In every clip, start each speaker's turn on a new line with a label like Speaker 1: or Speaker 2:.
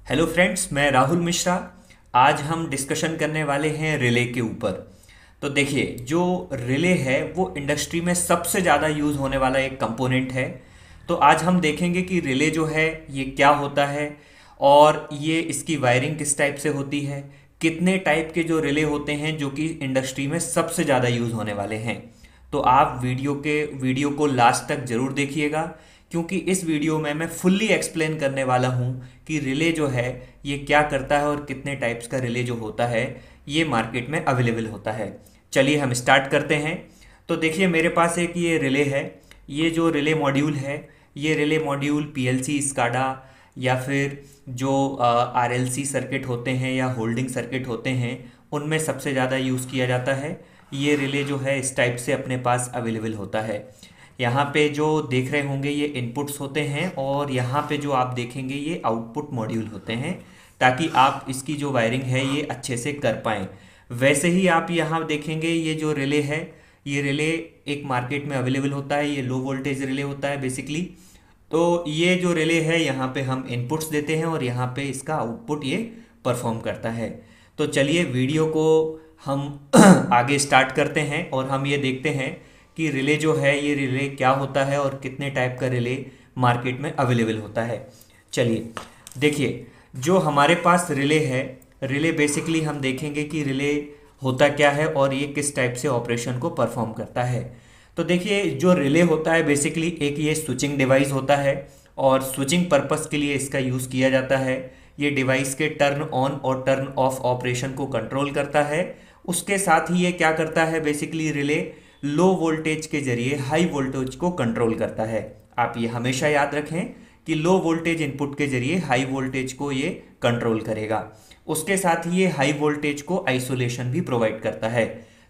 Speaker 1: Hello friends, मैं राहुल मिश्रा। आज हम डिस्कशन करने वाले हैं रिले के ऊपर। तो देखिए, जो रिले है वो इंडस्ट्री में सबसे ज़्यादा यूज़ होने वाला एक कंपोनेंट है। तो आज हम देखेंगे कि रिले जो है ये क्या होता है और ये इसकी वायरिंग किस टाइप से होती है, कितने टाइप के जो रिले होते हैं जो कि इंडस्ट्री में सबसे ज़्यादा यूज़ होने वाले हैं। तो आप वीडियो को लास्ट तक ज़रूर देखिएगा, क्योंकि इस वीडियो में मैं फुल्ली एक्सप्लेन करने वाला हूँ कि रिले जो है ये क्या करता है और कितने टाइप्स का रिले जो होता है ये मार्केट में अवेलेबल होता है। चलिए हम स्टार्ट करते हैं। तो देखिए, मेरे पास एक ये रिले है। ये जो रिले मॉड्यूल है, ये रिले मॉड्यूल पीएलसी, स्काडा या फिर जो आरएलसी सर्किट होते हैं या होल्डिंग सर्किट होते हैं उनमें सबसे ज़्यादा यूज़ किया जाता है। ये रिले जो है इस टाइप से अपने पास अवेलेबल होता है। यहाँ पे जो देख रहे होंगे ये इनपुट्स होते हैं और यहाँ पे जो आप देखेंगे ये आउटपुट मॉड्यूल होते हैं, ताकि आप इसकी जो वायरिंग है ये अच्छे से कर पाएँ। वैसे ही आप यहाँ देखेंगे ये जो रिले है, ये रिले एक मार्केट में अवेलेबल होता है। ये लो वोल्टेज रिले होता है बेसिकली। तो ये जो रिले है यहाँ पे हम इनपुट्स देते हैं और यहाँ पे इसका आउटपुट ये परफॉर्म करता है। तो चलिए वीडियो को हम आगे स्टार्ट करते हैं और हम ये देखते हैं कि रिले जो है ये रिले क्या होता है और कितने टाइप का रिले मार्केट में अवेलेबल होता है। चलिए देखिए, जो हमारे पास रिले है, रिले बेसिकली हम देखेंगे कि रिले होता क्या है और ये किस टाइप से ऑपरेशन को परफॉर्म करता है। तो देखिए, जो रिले होता है बेसिकली एक ये स्विचिंग डिवाइस होता है और स्विचिंग पर्पस के लिए इसका यूज़ किया जाता है। ये डिवाइस के टर्न ऑन और टर्न ऑफ ऑपरेशन को कंट्रोल करता है। उसके साथ ही ये क्या करता है, बेसिकली रिले लो वोल्टेज के जरिए हाई वोल्टेज को कंट्रोल करता है। आप ये हमेशा याद रखें कि लो वोल्टेज इनपुट के जरिए हाई वोल्टेज को ये कंट्रोल करेगा। उसके साथ ही ये हाई वोल्टेज को आइसोलेशन भी प्रोवाइड करता है।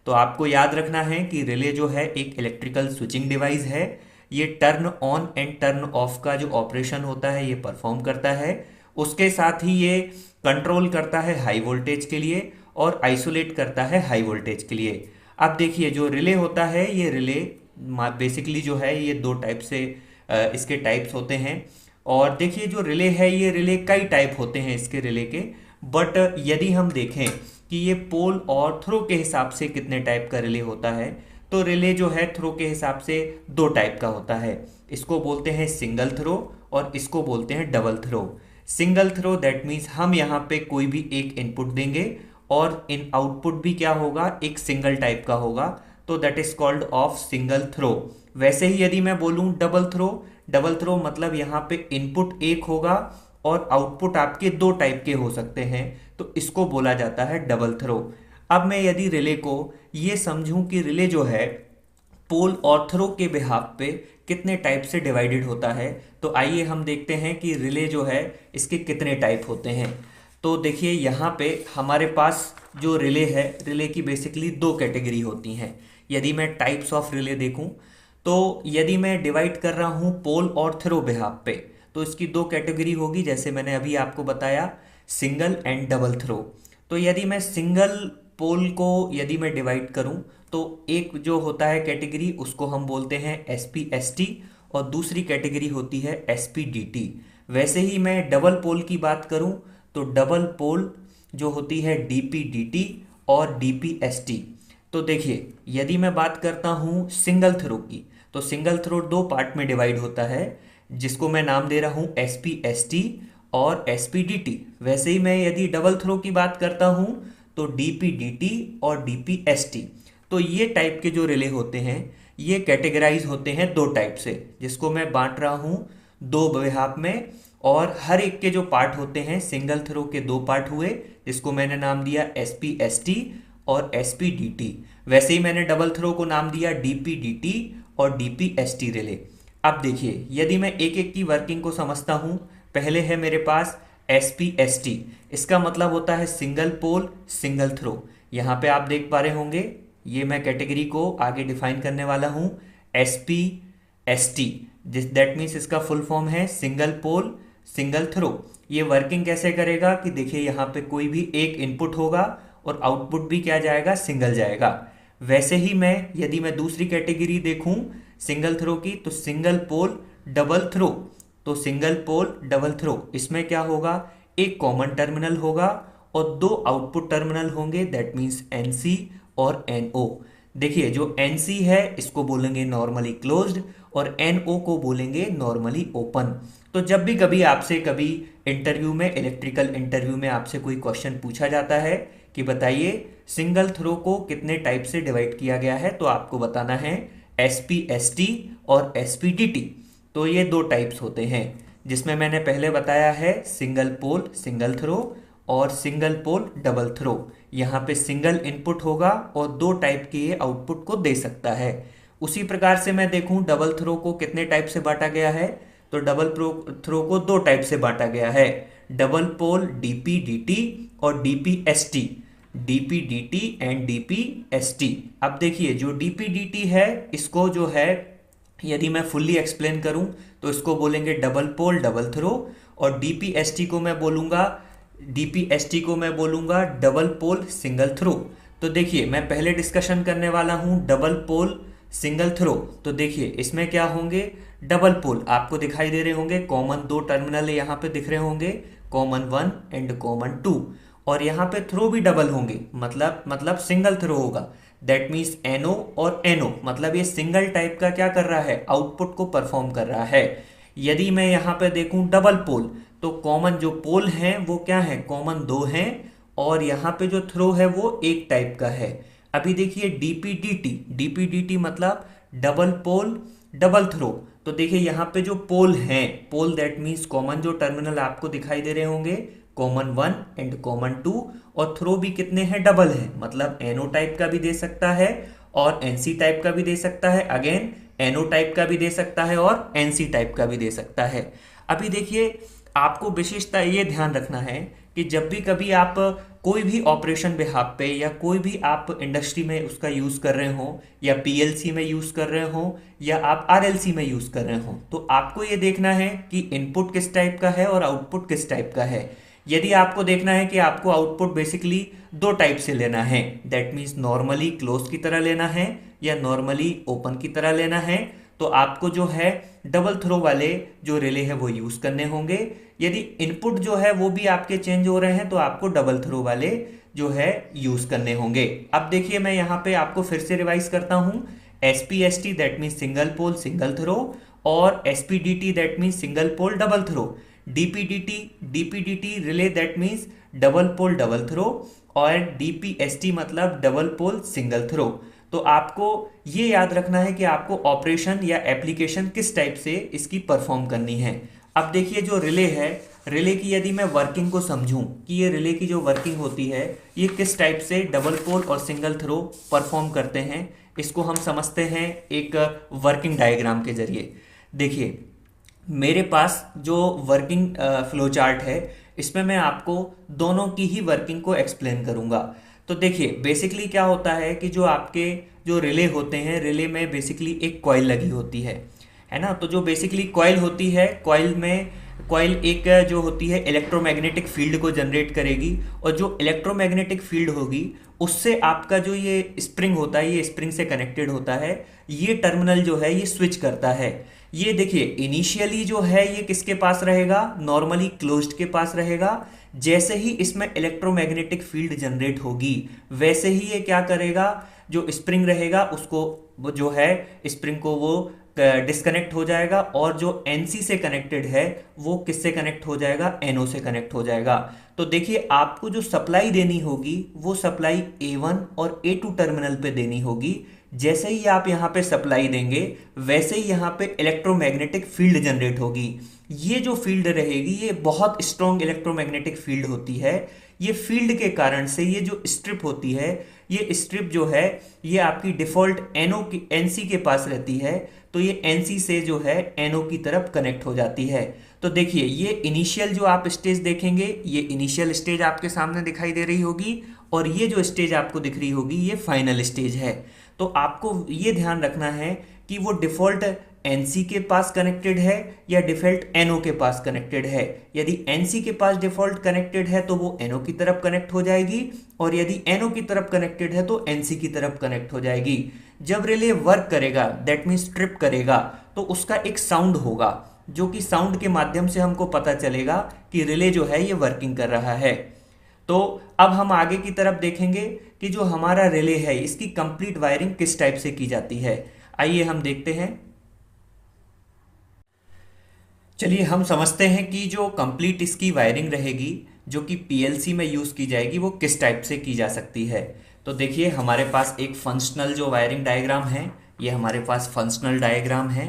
Speaker 1: तो आपको याद रखना है कि रिले जो है एक इलेक्ट्रिकल स्विचिंग डिवाइस है। ये turn on and turn off का जो ऑपरेशन होता है ये परफॉर्म करता है। उसके साथ ही ये कंट्रोल करता है हाई वोल्टेज के लिए और आइसोलेट करता है हाई वोल्टेज के लिए। अब देखिए, जो रिले होता है ये रिले बेसिकली जो है ये दो टाइप से इसके टाइप्स होते हैं। और देखिए, जो रिले है ये रिले कई टाइप होते हैं इसके रिले के। बट यदि हम देखें कि ये पोल और थ्रो के हिसाब से कितने टाइप का रिले होता है, तो रिले जो है थ्रो के हिसाब से दो टाइप का होता है। इसको बोलते हैं सिंगल थ्रो और इसको बोलते हैं double throw. Single throw that means हम यहाँ पे कोई भी एक इनपुट देंगे और इन आउटपुट भी क्या होगा, एक सिंगल टाइप का होगा। तो that is called of single throw. वैसे ही यदि मैं बोलूं डबल थ्रो, डबल थ्रो मतलब यहाँ पे इनपुट एक होगा और आउटपुट आपके दो टाइप के हो सकते हैं, तो इसको बोला जाता है डबल थ्रो। अब मैं यदि रिले को ये समझूं कि रिले जो है पोल और थ्रो के बिहाफ पे कितने टाइप से डिवाइडेड होता है, तो आइए हम देखते हैं कि रिले जो है इसके कितने टाइप होते हैं। तो देखिए, यहाँ पे हमारे पास जो रिले है, रिले की बेसिकली दो कैटेगरी होती हैं। यदि मैं टाइप्स ऑफ रिले देखूं, तो यदि मैं डिवाइड कर रहा हूँ पोल और थ्रो बिहाफ पे, तो इसकी दो कैटेगरी होगी, जैसे मैंने अभी आपको बताया, सिंगल एंड डबल थ्रो। तो यदि मैं सिंगल पोल को यदि मैं डिवाइड करूं, तो एक जो होता है कैटेगरी उसको हम बोलते हैं SPST और दूसरी कैटेगरी होती है SPDT। वैसे ही मैं डबल पोल की बात करूं तो डबल पोल जो होती है DPDT और DPST। तो देखिए, यदि मैं बात करता हूं सिंगल थ्रो की, तो सिंगल थ्रो दो पार्ट में डिवाइड होता है, जिसको मैं नाम दे रहा हूं SPST और SPDT। वैसे ही मैं यदि डबल थ्रो की बात करता हूं तो DPDT और DPST। तो ये टाइप के जो रिले होते हैं ये कैटेगराइज होते हैं दो टाइप से, जिसको मैं बांट रहा हूं दो बिहाफ में। और हर एक के जो पार्ट होते हैं, सिंगल थ्रो के दो पार्ट हुए, जिसको मैंने नाम दिया SPST और SPDT। वैसे ही मैंने डबल थ्रो को नाम दिया DPDT और DPST रिले। अब देखिए, यदि मैं एक एक की वर्किंग को समझता हूं, पहले है मेरे पास SPST। इसका मतलब होता है सिंगल पोल सिंगल थ्रो। यहाँ पे आप देख पा रहे होंगे, ये मैं कैटेगरी को आगे डिफाइन करने वाला हूँ SPST, जिस दैट मीन्स इसका फुल फॉर्म है सिंगल पोल सिंगल थ्रो। ये वर्किंग कैसे करेगा कि देखिए, यहाँ पे कोई भी एक इनपुट होगा और आउटपुट भी क्या जाएगा, सिंगल जाएगा। वैसे ही मैं यदि मैं दूसरी कैटेगरी देखूं सिंगल थ्रो की, तो सिंगल पोल डबल थ्रो। तो सिंगल पोल डबल थ्रो, इसमें क्या होगा, एक कॉमन टर्मिनल होगा और दो आउटपुट टर्मिनल होंगे, दैट मीन्स NC और NO। देखिए जो NC है इसको बोलेंगे नॉर्मली क्लोज्ड और NO को बोलेंगे नॉर्मली ओपन। तो जब भी कभी आपसे कभी इंटरव्यू में, इलेक्ट्रिकल इंटरव्यू में आपसे कोई क्वेश्चन पूछा जाता है कि बताइए सिंगल थ्रो को कितने टाइप से डिवाइड किया गया है, तो आपको बताना है SPST और SPDT। तो ये दो टाइप्स होते हैं, जिसमें मैंने पहले बताया है सिंगल पोल सिंगल थ्रो और सिंगल पोल डबल थ्रो। यहाँ पे सिंगल इनपुट होगा और दो टाइप के ये आउटपुट को दे सकता है। उसी प्रकार से मैं देखूं डबल थ्रो को कितने टाइप से बांटा गया है, तो डबल थ्रो को दो टाइप से बांटा गया है, डबल पोल DPDT और DPST, DPDT एंड DPST। अब देखिए जो DPDT है इसको जो है यदि मैं फुल्ली एक्सप्लेन करूं तो इसको बोलेंगे डबल पोल डबल थ्रो, और DPST को मैं बोलूंगा डबल पोल सिंगल थ्रो। तो देखिए मैं पहले डिस्कशन करने वाला हूं डबल पोल सिंगल थ्रो। तो देखिए इसमें क्या होंगे, डबल पोल आपको दिखाई दे रहे होंगे, कॉमन दो टर्मिनल यहाँ पे दिख रहे होंगे, कॉमन 1 एंड कॉमन 2, और यहाँ पे थ्रो भी डबल होंगे, मतलब सिंगल थ्रो होगा, दैट मीन्स NO और NO, मतलब ये सिंगल टाइप का क्या कर रहा है, आउटपुट को परफॉर्म कर रहा है। यदि मैं यहाँ पे देखूं डबल पोल, तो कॉमन जो पोल हैं वो क्या है, कॉमन दो हैं, और यहाँ पे जो थ्रो है वो एक टाइप का है। अभी देखिए DPDT मतलब डबल पोल डबल थ्रो। तो देखिए यहाँ पे जो पोल हैं, पोल दैट मीन्स कॉमन जो टर्मिनल आपको दिखाई दे रहे होंगे, कॉमन 1 एंड कॉमन 2, और थ्रो भी कितने हैं, डबल है, मतलब NO टाइप का भी दे सकता है और NC टाइप का भी दे सकता है, अगेन NO टाइप का भी दे सकता है और NC टाइप का भी दे सकता है। अभी देखिए आपको विशेषता ये ध्यान रखना है कि जब भी कभी आप कोई भी ऑपरेशन बिहाफ पे या कोई भी आप इंडस्ट्री में उसका यूज़ कर रहे हो, या PLC में यूज़ कर रहे हो, या आप RLC में यूज़ कर रहे हो, तो आपको ये देखना है कि इनपुट किस टाइप का है और आउटपुट किस टाइप का है। यदि आपको देखना है कि आपको आउटपुट बेसिकली दो टाइप से लेना है, दैट मीन्स नॉर्मली क्लोज की तरह लेना है या नॉर्मली ओपन की तरह लेना है, तो आपको जो है डबल थ्रो वाले जो रिले है वो यूज करने होंगे। यदि इनपुट जो है वो भी आपके चेंज हो रहे हैं तो आपको डबल थ्रो वाले जो है यूज करने होंगे। अब देखिए मैं यहाँ पे आपको फिर से रिवाइज करता हूँ, SPST that means single pole single throw, और SPDT that means single pole double throw, DPDT relay that means double pole double throw, और DPST मतलब डबल पोल सिंगल थ्रो। तो आपको ये याद रखना है कि आपको ऑपरेशन या एप्लीकेशन किस टाइप से इसकी परफॉर्म करनी है। अब देखिए जो रिले है, रिले की यदि मैं वर्किंग को समझूं कि ये रिले की जो वर्किंग होती है ये किस टाइप से डबल पोल और सिंगल थ्रो परफॉर्म करते हैं, इसको हम समझते हैं एक वर्किंग डायग्राम के जरिए। देखिए मेरे पास जो वर्किंग फ्लो चार्ट है इसमें मैं आपको दोनों की ही वर्किंग को एक्सप्लेन करूंगा। तो देखिए बेसिकली क्या होता है कि जो आपके जो रिले होते हैं, रिले में बेसिकली एक कॉइल लगी होती है ना। तो जो बेसिकली कॉइल होती है, कॉइल एक जो होती है इलेक्ट्रोमैग्नेटिक फील्ड को जनरेट करेगी, और जो इलेक्ट्रोमैग्नेटिक फील्ड होगी उससे आपका जो ये स्प्रिंग होता है, ये स्प्रिंग से कनेक्टेड होता है, ये टर्मिनल जो है ये स्विच करता है। ये देखिए इनिशियली जो है ये किसके पास रहेगा, नॉर्मली क्लोज्ड के पास रहेगा। जैसे ही इसमें इलेक्ट्रोमैग्नेटिक फील्ड जनरेट होगी वैसे ही ये क्या करेगा, जो स्प्रिंग रहेगा उसको वो जो है स्प्रिंग को वो डिस्कनेक्ट हो जाएगा, और जो NC से कनेक्टेड है वो किससे कनेक्ट हो जाएगा, NO से कनेक्ट हो जाएगा। तो देखिए आपको जो सप्लाई देनी होगी वो सप्लाई A1 और A2 टर्मिनल पे देनी होगी। जैसे ही आप यहाँ पे सप्लाई देंगे वैसे ही यहाँ पे इलेक्ट्रोमैग्नेटिक फील्ड जनरेट होगी। ये जो फील्ड रहेगी ये बहुत स्ट्रॉन्ग इलेक्ट्रोमैग्नेटिक फील्ड होती है। ये फील्ड के कारण से ये जो स्ट्रिप होती है, ये स्ट्रिप जो है ये आपकी डिफॉल्ट NC के पास रहती है, तो ये NC से जो है NO की तरफ कनेक्ट हो जाती है। तो देखिए ये इनिशियल जो आप स्टेज देखेंगे, ये इनिशियल स्टेज आपके सामने दिखाई दे रही होगी, और ये जो स्टेज आपको दिख रही होगी ये फाइनल स्टेज है। तो आपको ये ध्यान रखना है कि वो डिफॉल्ट NC के पास कनेक्टेड है या डिफॉल्ट NO के पास कनेक्टेड है। यदि NC के पास डिफॉल्ट कनेक्टेड है तो वो NO की तरफ कनेक्ट हो जाएगी, और यदि NO की तरफ कनेक्टेड है तो NC की तरफ कनेक्ट हो जाएगी। जब रिले वर्क करेगा दैट मीन्स ट्रिप करेगा तो उसका एक साउंड होगा, जो कि साउंड के माध्यम से हमको पता चलेगा कि रिले जो है ये वर्किंग कर रहा है। तो अब हम आगे की तरफ देखेंगे कि जो हमारा रिले है इसकी कंप्लीट वायरिंग किस टाइप से की जाती है। आइए हम देखते हैं। चलिए हम समझते हैं कि जो कंप्लीट इसकी वायरिंग रहेगी जो कि पीएलसी में यूज़ की जाएगी वो किस टाइप से की जा सकती है। तो देखिए हमारे पास एक फंक्शनल जो वायरिंग डायग्राम है, ये हमारे पास फंक्शनल डायग्राम है।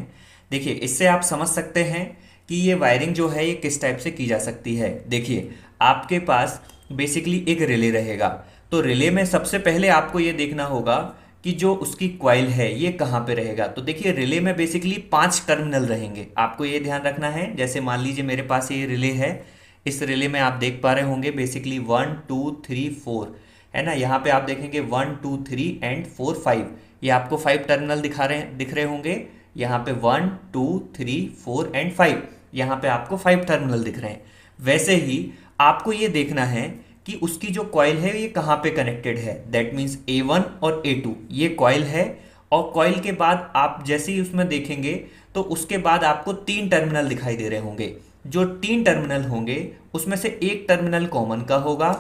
Speaker 1: देखिए इससे आप समझ सकते हैं कि ये वायरिंग जो है ये किस टाइप से की जा सकती है। देखिए आपके पास बेसिकली एक रिले रहेगा, तो रिले में सबसे पहले आपको ये देखना होगा कि जो उसकी कॉइल है ये कहाँ पे रहेगा। तो देखिए रिले में बेसिकली 5 टर्मिनल रहेंगे, आपको ये ध्यान रखना है। जैसे मान लीजिए मेरे पास ये रिले है, इस रिले में आप देख पा रहे होंगे बेसिकली 1 2 3 4 है ना। यहाँ पे आप देखेंगे 1 2 3 एंड 4 5, ये आपको 5 टर्मिनल दिख रहे होंगे। यहाँ पे 1 2 3 4 एंड 5, यहाँ पे आपको 5 टर्मिनल दिख रहे हैं। वैसे ही आपको ये देखना है कि उसकी जो कॉइल है ये कहाँ पे कनेक्टेड है। दैट मीन्स A1 और A2 ये कॉइल है, और कॉइल के बाद आप जैसे ही उसमें देखेंगे तो उसके बाद आपको 3 टर्मिनल दिखाई दे रहे होंगे। जो 3 टर्मिनल होंगे उसमें से एक टर्मिनल कॉमन का होगा,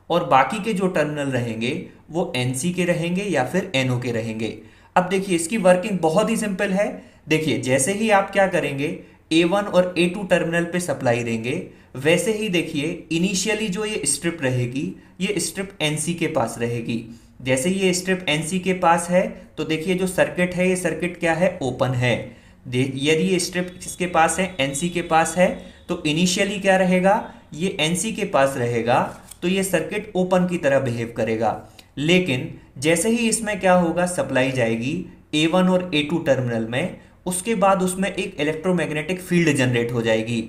Speaker 1: और बाकी के जो टर्मिनल रहेंगे वो NC के रहेंगे या फिर NO के रहेंगे। अब देखिए इसकी वर्किंग बहुत ही सिंपल है। देखिए जैसे ही आप क्या करेंगे, A1 और A2 टर्मिनल पे सप्लाई देंगे, वैसे ही देखिए इनिशियली जो ये स्ट्रिप रहेगी ये स्ट्रिप NC के पास रहेगी। जैसे ये स्ट्रिप NC के पास है तो देखिए जो सर्किट है ये सर्किट क्या है, ओपन है। यदि ये स्ट्रिप किसके पास है, NC के पास है, तो इनिशियली क्या रहेगा, ये NC के पास रहेगा, तो ये सर्किट ओपन की तरह बिहेव करेगा। लेकिन जैसे ही इसमें क्या होगा, सप्लाई जाएगी A1 और A2 टर्मिनल में, उसके बाद उसमें एक इलेक्ट्रोमैग्नेटिक फील्ड जनरेट हो जाएगी।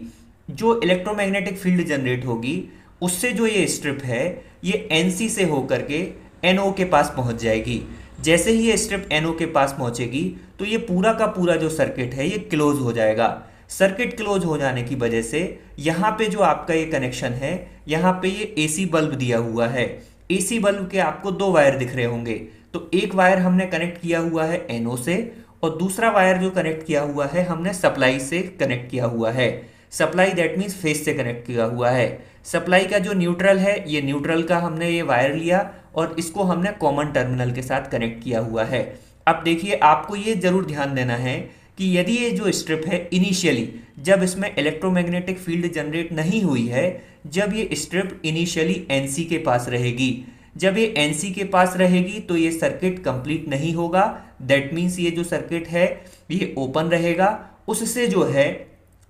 Speaker 1: जो इलेक्ट्रोमैग्नेटिक फील्ड जनरेट होगी उससे जो ये स्ट्रिप है ये NC से होकर के NO के पास पहुंच जाएगी। जैसे ही ये स्ट्रिप NO के पास पहुंचेगी तो ये पूरा का पूरा जो सर्किट है ये क्लोज हो जाएगा। सर्किट क्लोज हो जाने की वजह से यहाँ पे जो आपका ये कनेक्शन है, यहाँ पे ये AC बल्ब दिया हुआ है। AC बल्ब के आपको 2 वायर दिख रहे होंगे, तो एक वायर हमने कनेक्ट किया हुआ है NO से, और दूसरा वायर जो कनेक्ट किया हुआ है हमने सप्लाई से कनेक्ट किया हुआ है। सप्लाई दैट मीन्स फेस से कनेक्ट किया हुआ है। सप्लाई का जो न्यूट्रल है, ये न्यूट्रल का हमने ये वायर लिया और इसको हमने कॉमन टर्मिनल के साथ कनेक्ट किया हुआ है। अब देखिए आपको ये जरूर ध्यान देना है कि यदि ये जो स्ट्रिप है इनिशियली जब इसमें इलेक्ट्रोमैग्नेटिक फील्ड जनरेट नहीं हुई है, जब ये स्ट्रिप इनिशियली NC के पास रहेगी, जब ये NC के पास रहेगी तो ये सर्किट कंप्लीट नहीं होगा। दैट मीन्स ये जो सर्किट है ये ओपन रहेगा, उससे जो है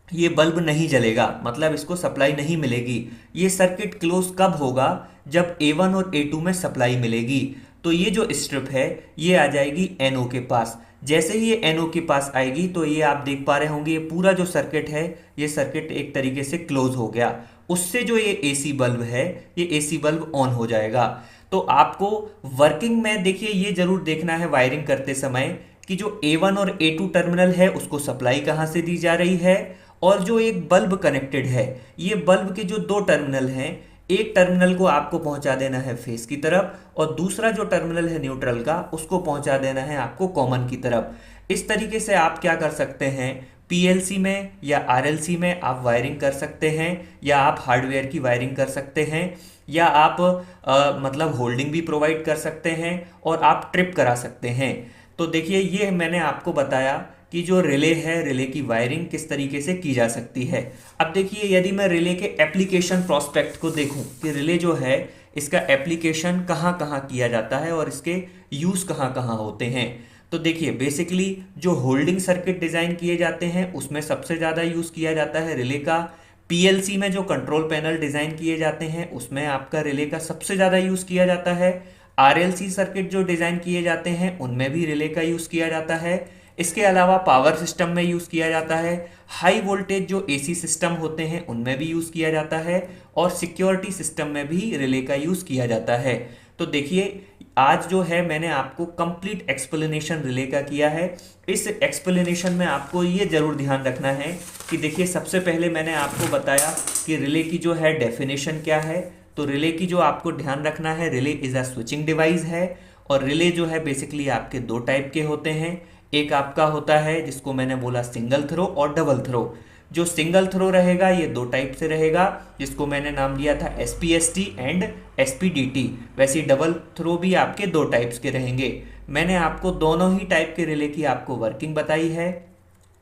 Speaker 1: ये बल्ब नहीं जलेगा, मतलब इसको सप्लाई नहीं मिलेगी। ये सर्किट क्लोज कब होगा, जब A1 और A2 में सप्लाई मिलेगी। तो ये जो स्ट्रिप है ये आ जाएगी NO के पास। जैसे ही ये NO के पास आएगी तो ये आप देख पा रहे होंगे ये पूरा जो सर्किट है ये सर्किट एक तरीके से क्लोज हो गया। उससे जो ये AC बल्ब है ये AC बल्ब ऑन हो जाएगा। तो आपको वर्किंग में देखिए ये जरूर देखना है वायरिंग करते समय कि जो A1 और A2 टर्मिनल है उसको सप्लाई कहाँ से दी जा रही है, और जो एक बल्ब कनेक्टेड है ये बल्ब के जो 2 टर्मिनल हैं, एक टर्मिनल को आपको पहुंचा देना है फेस की तरफ और दूसरा जो टर्मिनल है न्यूट्रल का उसको पहुंचा देना है आपको कॉमन की तरफ। इस तरीके से आप क्या कर सकते हैं, पीएलसी में या आरएलसी में आप वायरिंग कर सकते हैं, या आप हार्डवेयर की वायरिंग कर सकते हैं, या आप मतलब होल्डिंग भी प्रोवाइड कर सकते हैं, और आप ट्रिप करा सकते हैं। तो देखिए ये मैंने आपको बताया कि जो रिले है रिले की वायरिंग किस तरीके से की जा सकती है। अब देखिए यदि मैं रिले के एप्लीकेशन प्रोस्पेक्ट को देखूं कि रिले जो है इसका एप्लीकेशन कहाँ कहाँ किया जाता है और इसके यूज़ कहाँ कहाँ होते हैं, तो देखिए बेसिकली जो होल्डिंग सर्किट डिज़ाइन किए जाते हैं उसमें सबसे ज़्यादा यूज़ किया जाता है रिले का। पीएलसी में जो कंट्रोल पैनल डिज़ाइन किए जाते हैं उसमें आपका रिले का सबसे ज़्यादा यूज़ किया जाता है। आरएलसी सर्किट जो डिज़ाइन किए जाते हैं उनमें भी रिले का यूज़ किया जाता है। इसके अलावा पावर सिस्टम में यूज़ किया जाता है, हाई वोल्टेज जो एसी सिस्टम होते हैं उनमें भी यूज़ किया जाता है, और सिक्योरिटी सिस्टम में भी रिले का यूज़ किया जाता है। तो देखिए आज जो है मैंने आपको कंप्लीट एक्सप्लेनेशन रिले का किया है। इस एक्सप्लेनेशन में आपको ये जरूर ध्यान रखना है कि देखिए सबसे पहले मैंने आपको बताया कि रिले की जो है डेफिनेशन क्या है। तो रिले की जो आपको ध्यान रखना है, relay is a switching device है, और रिले जो है बेसिकली आपके 2 टाइप के होते हैं। एक आपका होता है जिसको मैंने बोला सिंगल थ्रो और डबल थ्रो। जो सिंगल थ्रो रहेगा ये दो टाइप से रहेगा, जिसको मैंने नाम दिया था SPST एंड SPDT। वैसे डबल थ्रो भी आपके दो टाइप्स के रहेंगे। मैंने आपको दोनों ही टाइप के रिले की आपको वर्किंग बताई है,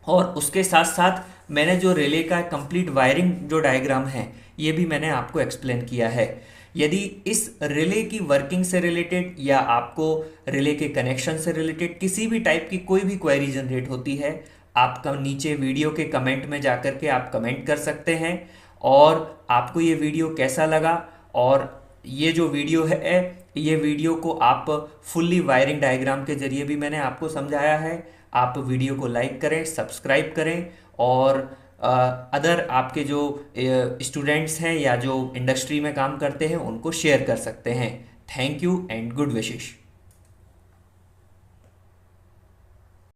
Speaker 1: और उसके साथ साथ मैंने जो रिले का कंप्लीट वायरिंग जो डायग्राम है ये भी मैंने आपको एक्सप्लेन किया है। यदि इस रिले की वर्किंग से रिलेटेड या आपको रिले के कनेक्शन से रिलेटेड किसी भी टाइप की कोई भी क्वेरी जनरेट होती है, आप नीचे वीडियो के कमेंट में जाकर के आप कमेंट कर सकते हैं। और आपको ये वीडियो कैसा लगा, और ये जो वीडियो है ये वीडियो को आप फुल्ली वायरिंग डायग्राम के जरिए भी मैंने आपको समझाया है। आप वीडियो को लाइक करें, सब्सक्राइब करें, और अदर आपके जो स्टूडेंट्स हैं या जो इंडस्ट्री में काम करते हैं उनको शेयर कर सकते हैं। Thank you and good wishes.